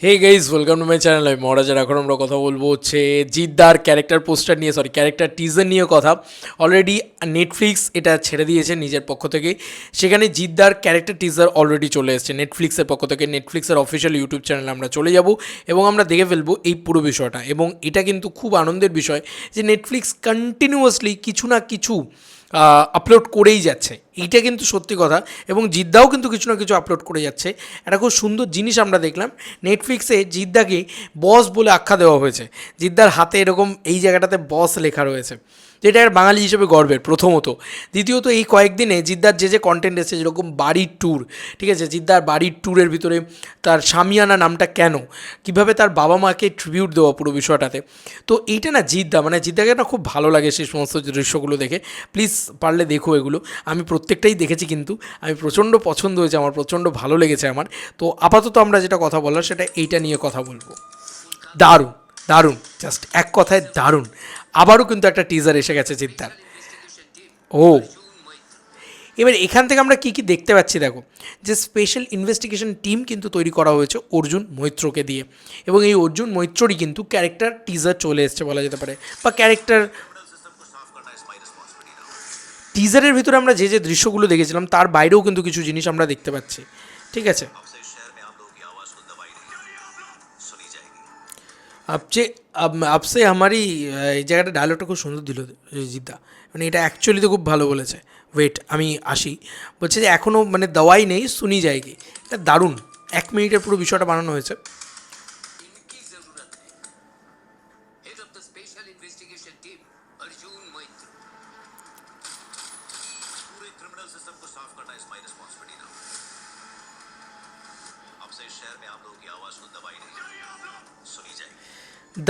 Hey guys welcome to my channel. আমি মহারাজার। এখন আমরা কথা বলবো হচ্ছে জিদ্দার ক্যারেক্টার পোস্টার নিয়ে, ক্যারেক্টার টিজার নিয়ে কথা। অলরেডি নেটফ্লিক্স এটা ছেড়ে দিয়েছে নিজের পক্ষ থেকে। সেখানে জিদ্দার ক্যারেক্টার টিজার অলরেডি চলে এসেছে নেটফ্লিক্সের পক্ষ থেকে। নেটফ্লিক্সের অফিসিয়াল ইউটিউব চ্যানেলে আমরা চলে যাব এবং আমরা দেখে ফেলবো এই পুরো বিষয়টা। এবং এটা কিন্তু খুব আনন্দের বিষয় যে নেটফ্লিক্স কন্টিনিউয়াসলি কিছু না কিছু আপলোড করেই যাচ্ছে, এইটা কিন্তু সত্যি কথা। এবং জিদ্দাও কিন্তু কিছু না কিছু আপলোড করে যাচ্ছে। একটা খুব সুন্দর জিনিস আমরা দেখলাম, নেটফ্লিক্সে জিদ্দাকে বস বলে আখ্যা দেওয়া হয়েছে। জিদ্দার হাতে এরকম এই জায়গাটাতে বস লেখা রয়েছে, যেটা একটা বাঙালি হিসেবে গর্বের প্রথমত। দ্বিতীয়ত এই কয়েকদিনে জিদ্দার যে কন্টেন্ট এসেছে, যেরকম বাড়ির ট্যুর, ঠিক আছে, জিদ্দার বাড়ির ট্যুরের ভিতরে তার সামিয়ানা নামটা কেন, কীভাবে তার বাবা মাকে ট্রিবিউট দেওয়া পুরো বিষয়টাতে। তো এইটা না জিদ্দাকে না খুব ভালো লাগে সেই সমস্ত দৃশ্যগুলো দেখে। প্লিজ পারলে দেখো এগুলো। আমি প্রত্যেকটাই দেখেছি, কিন্তু আমি প্রচণ্ড পছন্দ হয়েছে, আমার প্রচণ্ড ভালো লেগেছে আমার। তো আপাতত আমরা যেটা কথা বলার সেটা এইটা নিয়ে কথা বলবো। দারুণ দারুণ, জাস্ট এক কথায় দারুণ। আবারও কিন্তু একটা টিজার এসে গেছে জিদ্দার। ও, এবার এখান থেকে আমরা কী কী দেখতে পাচ্ছি দেখো, যে স্পেশাল ইনভেস্টিগেশন টিম কিন্তু তৈরি করা হয়েছে অর্জুন মৈত্রকে দিয়ে। এবং এই অর্জুন মৈত্ররই কিন্তু ক্যারেক্টার টিজার চলে এসছে বলা যেতে পারে, বা ক্যারেক্টার টিজারের ভিতরে আমরা যে যে দৃশ্যগুলো দেখেছিলাম তার বাইরেও কিন্তু কিছু জিনিস আমরা দেখতে পাচ্ছি, ঠিক আছে। আপচে আপসে আমারই এই জায়গাটা ডায়লগটা খুব সুন্দর দিল জিদ্দা, মানে এটা অ্যাকচুয়ালি তো খুব ভালো বলেছে। ওয়েট, আমি আসি। বলছে যে এখনও মানে দাওয়াই নেই, শুনি যায়গি। এটা দারুণ, 1 মিনিটের পুরো বিষয়টা বানানো হয়েছে।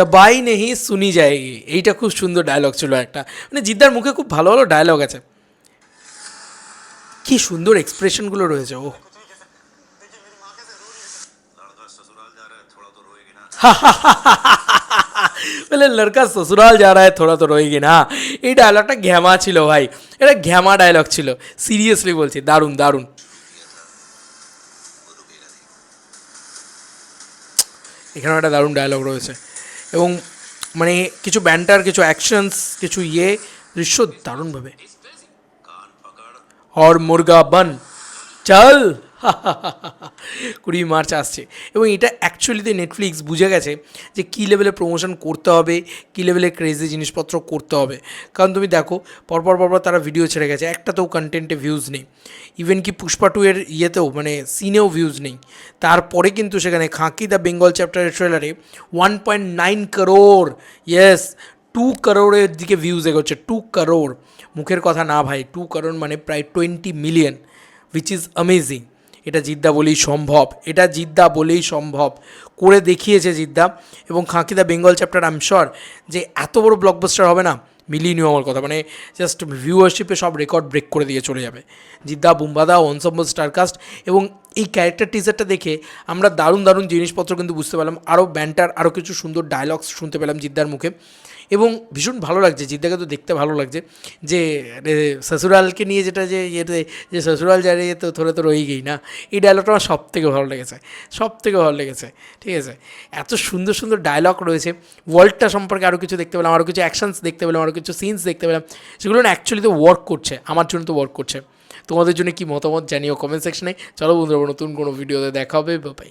দবাই নেহি শুনি যায়গি, এইটা খুব সুন্দর ডায়লগ ছিল একটা। মানে জিদ্দার মুখে খুব ভালো ভালো ডায়লগ আছে, কি সুন্দর এক্সপ্রেশনগুলো রয়েছে। ও বলে লড়কা শ্বশুরাল যা রা হ্যায় থোড়া তো রোয়েগি না। এই ডায়লগটা ঘ্যামা ছিল ভাই, এটা ঘ্যামা ডায়লগ ছিল, সিরিয়াসলি বলছি, দারুণ দারুণ। এখানেও একটা দারুণ ডায়লগ রয়েছে। এবং মানে কিছু ব্যান্টার, কিছু অ্যাকশনস, কিছু দৃশ্য দারুণভাবে। और मुर्गा बन চল। 20 মার্চ আসছে এবং এটা অ্যাকচুয়ালিতে নেটফ্লিক্স বুঝে গেছে যে কী লেভেলে প্রমোশন করতে হবে, কী লেভেলে ক্রেজি জিনিসপত্র করতে হবে। কারণ তুমি দেখো, পরপর তারা ভিডিও ছেড়ে গেছে, একটাতেও কন্টেন্টে ভিউজ নেই। ইভেন কি পুষ্পা 2 এর ইয়েতেও মানে সিনেও ভিউজ নেই। তারপরে কিন্তু সেখানে খাঁকি দ্য বেঙ্গল চ্যাপ্টারের ট্রেলারে 1.9 করোড়, ইয়েস 2 করোড়ের দিকে ভিউজ এগোচ্ছে। 2 করোড়, মুখের কথা না ভাই, 2 করোড় মানে প্রায় 20 মিলিয়ন, উইচ ইজ অ্যামেজিং। এটা জিদ্দা বলেই সম্ভব, এটা জিদ্দা বলেই সম্ভব, করে দেখিয়েছে জিদ্দা। এবং Khakee the Bengal chapter I am sure যে এত বড় ব্লকবাস্টার হবে না, মিলিয়ে নিও আমার কথা, মানে জাস্ট ভিউয়ারশিপে সব রেকর্ড ব্রেক করে দিয়ে চলে যাবে। জিদ্দা, বুম্বাদা, অনসম্বল, স্টারকাস্ট। এবং এই ক্যারেক্টার টিজারটা দেখে আমরা দারুণ দারুণ জিনিসপত্র কিন্তু বুঝতে পারলাম, আরও ব্যান্টার, আরও কিছু সুন্দর ডায়লগস শুনতে পেলাম জিদ্দার মুখে। এবং ভীষণ ভালো লাগছে, জিদ্দাকে তো দেখতে ভালো লাগছে যে শ্বশুরালকে নিয়ে যেটা যে ইয়েতে, যে শ্বশুরাল যা রে তো থোড়া তো রয়ে গেই না, এই ডায়লগটা আমার সব থেকে ভালো লেগেছে, সব থেকে ভালো লেগেছে, ঠিক আছে। এত সুন্দর সুন্দর ডায়লগ রয়েছে। ওয়ার্ল্ডটা সম্পর্কে আরও কিছু দেখতে পেলাম, আরও কিছু অ্যাকশনস দেখতে পেলাম, আরও কিছু সিনস দেখতে পেলাম, সেগুলো না অ্যাকচুয়ালি তো ওয়ার্ক করছে, আমার জন্য তো ওয়ার্ক করছে। তোমাদের জন্য কি মতামত জানিও কমেন্ট সেকশনে। চলো বন্ধুরা, নতুন কোনো ভিডিওতে দেখা হবে, বাই।